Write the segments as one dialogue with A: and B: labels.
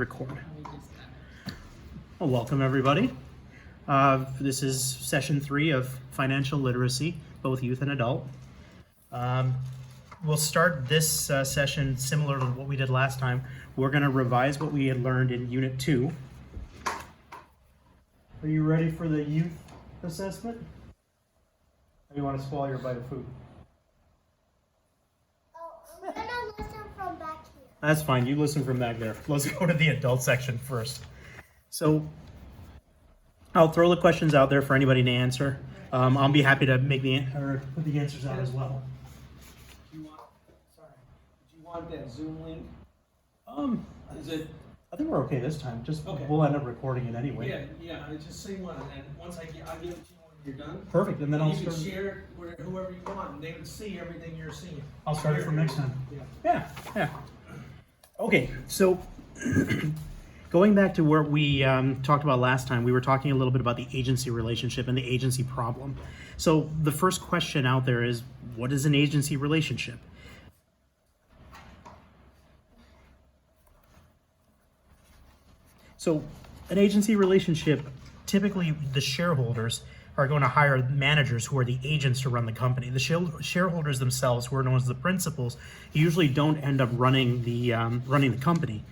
A: Record. Well, welcome everybody. This is session 3 of financial literacy, both youth and adult. We'll start this session similar to what we did last time. We're going to revise what we had learned in Unit 2. Are you ready for the youth assessment? Or you want to swallow your bite of food?
B: I'm gonna listen from back here.
A: That's fine. You listen from back there. Let's go to the adult section first. So I'll throw the questions out there for anybody to answer. I'll be happy to make put the answers out as well.
C: Do you want that Zoom link? Is it?
A: I think we're okay this time. Just
C: Okay.
A: We'll end up recording it anyway.
C: Yeah. I just say one, and once I'll give it to you when you're done.
A: Perfect. And then
C: And
A: I'll
C: you can
A: start.
C: share it with whoever you want, and they can see everything you're seeing.
A: I'll start it from next time.
C: Yeah.
A: Yeah. Okay. So going back to where we talked about last time, we were talking a little bit about the agency relationship and the agency problem. So the first question out there is, what is an agency relationship? So an agency relationship, typically the shareholders are going to hire managers who are the agents to run the company. The shareholders themselves, who are known as the principals, usually don't end up running the company.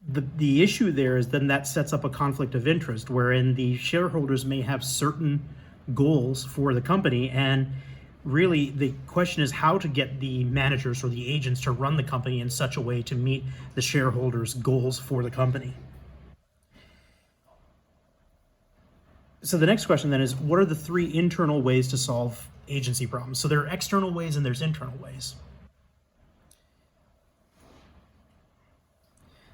A: The issue there is then that sets up a conflict of interest wherein the shareholders may have certain goals for the company, and really the question is how to get the managers or the agents to run the company in such a way to meet the shareholders' goals for the company. So the next question then is, what are the 3 internal ways to solve agency problems? So there are external ways and there's internal ways.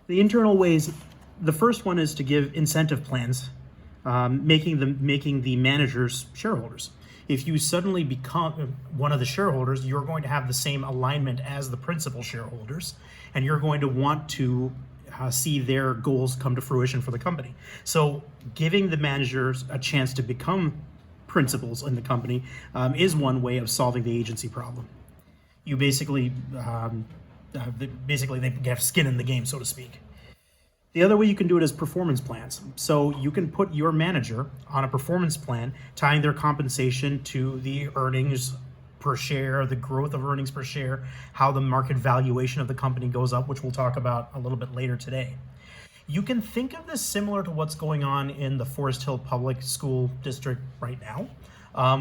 A: The internal ways, the first one is to give incentive plans, making the managers shareholders. If you suddenly become one of the shareholders, you're going to have the same alignment as the principal shareholders, and you're going to want to see their goals come to fruition for the company. So giving the managers a chance to become principals in the company is one way of solving the agency problem. You basically they have skin in the game, so to speak. The other way you can do it is performance plans. So you can put your manager on a performance plan, tying their compensation to the earnings per share, the growth of earnings per share, how the market valuation of the company goes up, which we'll talk about a little bit later today. You can think of this similar to what's going on in the Forest Hill Public School District right now,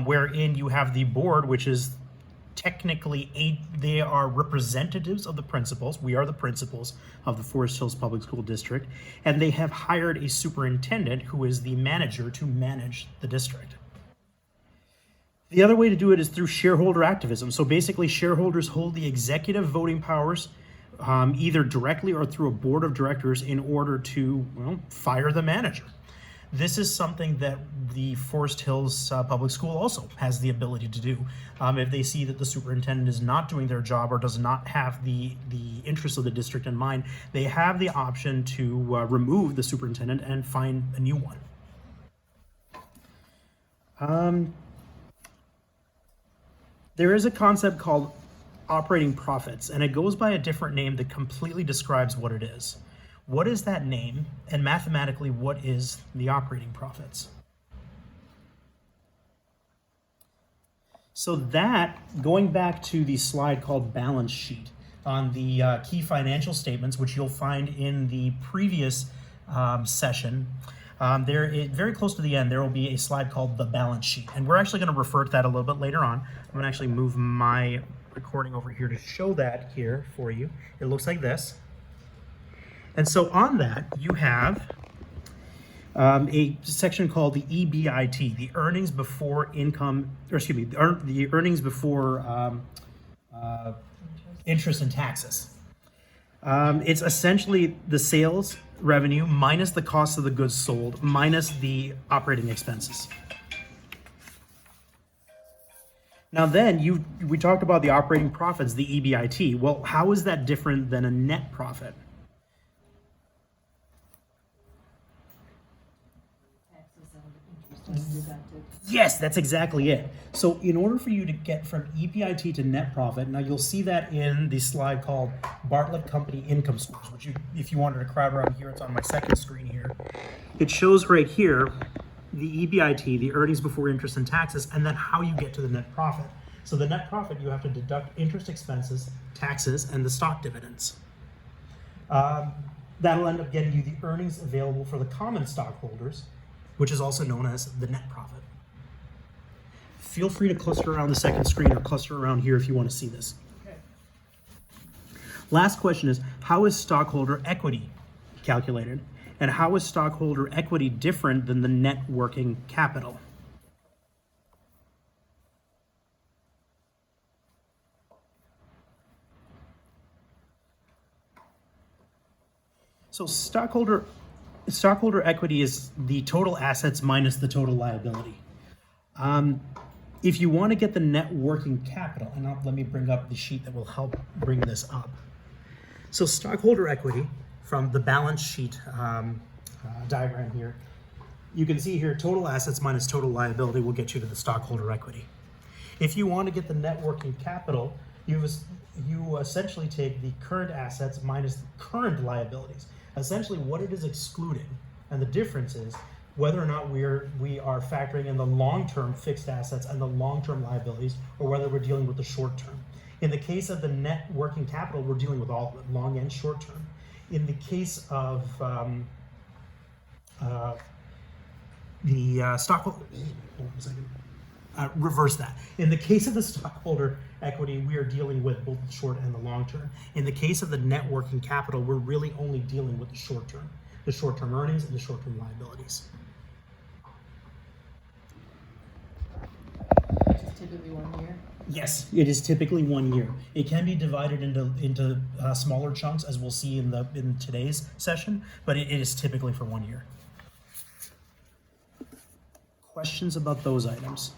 A: wherein you have the board, which is technically they are representatives of the principals. We are the principals of the Forest Hills Public School District, and they have hired a superintendent who is the manager to manage the district. The other way to do it is through shareholder activism. So basically shareholders hold the executive voting powers either directly or through a board of directors in order to fire the manager. This is something that the Forest Hills Public School also has the ability to do. If they see that the superintendent is not doing their job or does not have the interests of the district in mind, they have the option to remove the superintendent and find a new one. There is a concept called operating profits, and it goes by a different name that completely describes what it is. What is that name? And mathematically, what is the operating profits? So that, going back to the slide called balance sheet on the key financial statements, which you'll find in the previous session, very close to the end, there will be a slide called the balance sheet. And we're actually going to refer to that a little bit later on. I'm going to actually move my recording over here to show that here for you. It looks like this. And so on that, you have a section called the EBIT, the earnings before income, or excuse me, the earnings before interest and taxes. It's essentially the sales revenue minus the cost of the goods sold minus the operating expenses. Now then, we talked about the operating profits, the EBIT. Well, how is that different than a net profit?
D: deducted.
A: Yes, that's exactly it. So in order for you to get from EPIT to net profit, now you'll see that in the slide called Bartlett Company Income Scores, which if you wanted to crowd around here, it's on my second screen here. It shows right here the EBIT, the earnings before interest and taxes, and then how you get to the net profit. So the net profit, you have to deduct interest expenses, taxes, and the stock dividends. That'll end up getting you the earnings available for the common stockholders, which is also known as the net profit. Feel free to cluster around the second screen or cluster around here if you want to see this.
C: Okay.
A: Last question is, how is stockholder equity calculated? And how is stockholder equity different than the net working capital? So stockholder equity is the total assets minus the total liability. If you want to get the net working capital, and let me bring up the sheet that will help bring this up. So stockholder equity from the balance sheet diagram here, you can see here total assets minus total liability will get you to the stockholder equity. If you want to get the net working capital, you essentially take the current assets minus the current liabilities. Essentially what it is excluding, and the difference is whether or not we are factoring in the long-term fixed assets and the long-term liabilities, or whether we're dealing with the short-term. In the case of the net working capital, we're dealing with all of it, long and short-term. In the case of the stockholder, hold on a second. Reverse that. In the case of the stockholder equity, we are dealing with both the short and the long term. In the case of the net working capital, we're really only dealing with the short-term earnings and the short-term liabilities.
D: Which is typically 1 year.
A: Yes, it is typically 1 year. It can be divided into smaller chunks, as we'll see in today's session, but it is typically for 1 year. Questions about those items?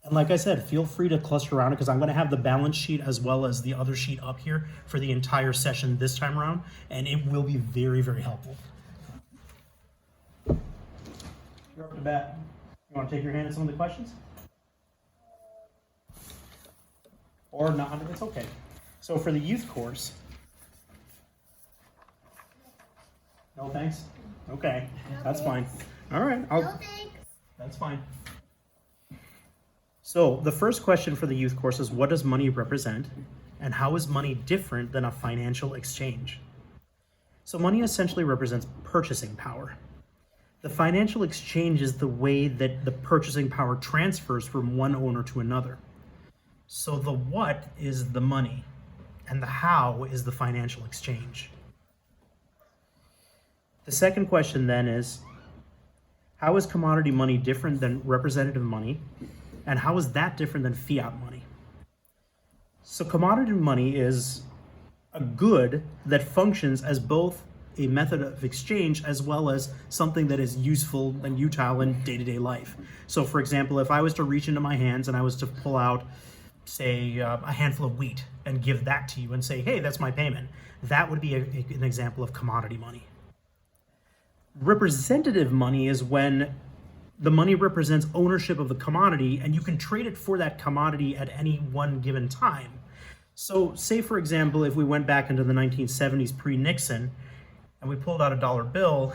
A: And like I said, feel free to cluster around it because I'm going to have the balance sheet as well as the other sheet up here for the entire session this time around, and it will be very, very helpful. You're up to bat. You want to take your hand at some of the questions? Or not, it's okay. So for the youth course, no thanks? Okay, that's fine. All right,
B: No thanks.
A: that's fine. So the first question for the youth course is, what does money represent, and how is money different than a financial exchange? So money essentially represents purchasing power. The financial exchange is the way that the purchasing power transfers from one owner to another. So the what is the money, and the how is the financial exchange. The second question then is, how is commodity money different than representative money? And how is that different than fiat money? So commodity money is a good that functions as both a method of exchange as well as something that is useful and utile in day-to-day life. So for example, if I was to reach into my hands and I was to pull out, say, a handful of wheat and give that to you and say, hey, that's my payment, that would be an example of commodity money. Representative money is when the money represents ownership of the commodity and you can trade it for that commodity at any one given time. So say, for example, if we went back into the 1970s pre-Nixon and we pulled out a dollar bill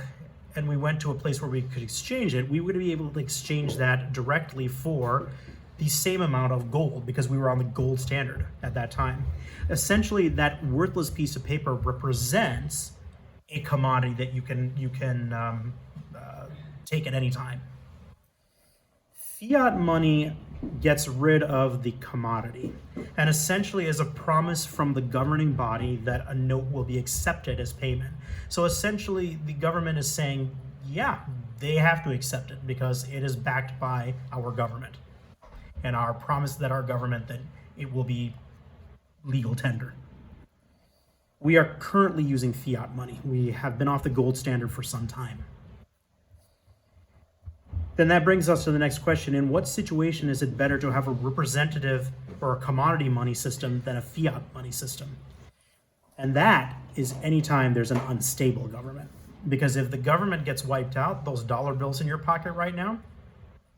A: and we went to a place where we could exchange it, we would be able to exchange that directly for the same amount of gold because we were on the gold standard at that time. Essentially, that worthless piece of paper represents a commodity that you can take at any time. Fiat money gets rid of the commodity and essentially is a promise from the governing body that a note will be accepted as payment. So essentially the government is saying, yeah, they have to accept it because it is backed by our government and our promise that our government that it will be legal tender. We are currently using fiat money. We have been off the gold standard for some time. Then that brings us to the next question. In what situation is it better to have a representative or a commodity money system than a fiat money system? And that is anytime there's an unstable government. Because if the government gets wiped out, those dollar bills in your pocket right now,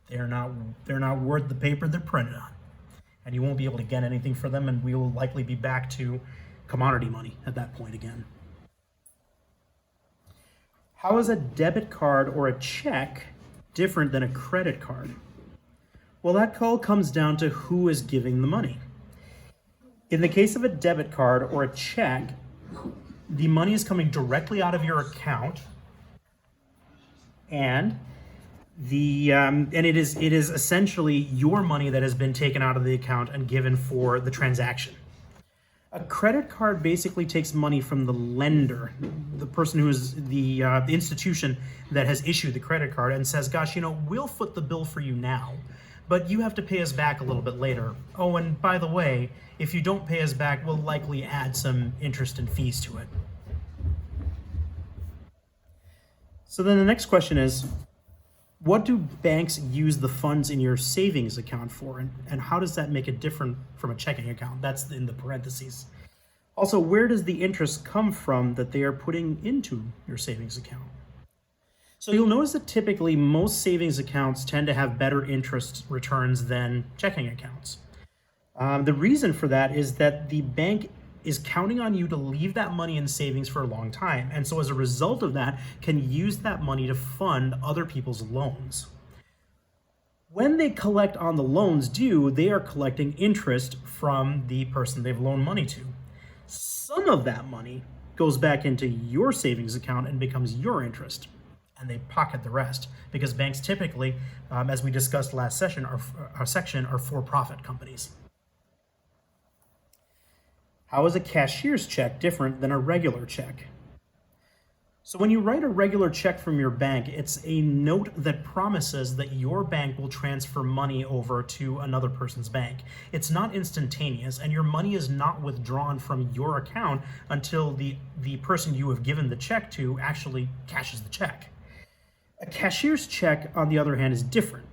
A: they're not worth the paper they're printed on. And you won't be able to get anything for them, and we will likely be back to commodity money at that point again. How is a debit card or a check different than a credit card? Well, that all comes down to who is giving the money. In the case of a debit card or a check, the money is coming directly out of your account, and it is essentially your money that has been taken out of the account and given for the transaction. A credit card basically takes money from the lender, the person who is the institution that has issued the credit card, and says, gosh, we'll foot the bill for you now, but you have to pay us back a little bit later. Oh, and by the way, if you don't pay us back, we'll likely add some interest and fees to it. So then the next question is, what do banks use the funds in your savings account for, and how does that make it different from a checking account? That's in the parentheses. Also, where does the interest come from that they are putting into your savings account? So you'll notice that typically most savings accounts tend to have better interest returns than checking accounts. The reason for that is that the bank is counting on you to leave that money in savings for a long time. And so as a result of that, can use that money to fund other people's loans. When they collect on the loans due, they are collecting interest from the person they've loaned money to. Some of that money goes back into your savings account and becomes your interest, and they pocket the rest, because banks typically, as we discussed last section, are for-profit companies. How is a cashier's check different than a regular check? So when you write a regular check from your bank, it's a note that promises that your bank will transfer money over to another person's bank. It's not instantaneous, and your money is not withdrawn from your account until the person you have given the check to actually cashes the check. A cashier's check, on the other hand, is different.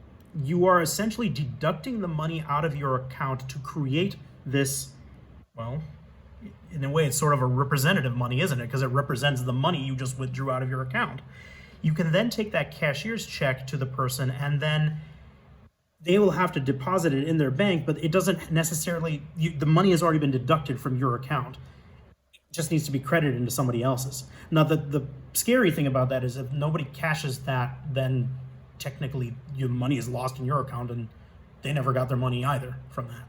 A: You are essentially deducting the money out of your account to create this, well, in a way, it's sort of a representative money, isn't it? Because it represents the money you just withdrew out of your account. You can then take that cashier's check to the person, and then they will have to deposit it in their bank, but it doesn't necessarily, the money has already been deducted from your account. It just needs to be credited into somebody else's. Now, the scary thing about that is if nobody cashes that, then technically your money is lost in your account, and they never got their money either from that.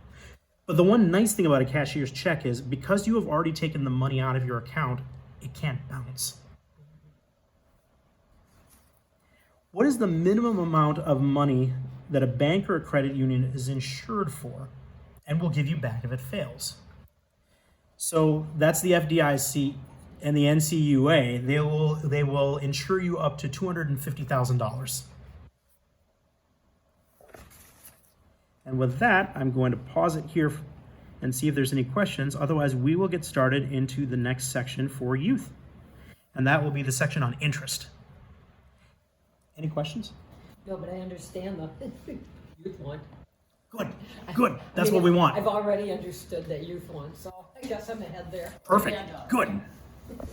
A: But the one nice thing about a cashier's check is because you have already taken the money out of your account, it can't bounce. What is the minimum amount of money that a bank or a credit union is insured for and will give you back if it fails? So that's the FDIC and the NCUA. They will insure you up to $250,000. And with that, I'm going to pause it here and see if there's any questions. Otherwise, we will get started into the next section for youth. And that will be the section on interest. Any questions?
D: No, but I understand the youth one.
A: Good. That's what we want.
D: I've already understood that youth one, so I guess I'm ahead there.
A: Perfect. Good.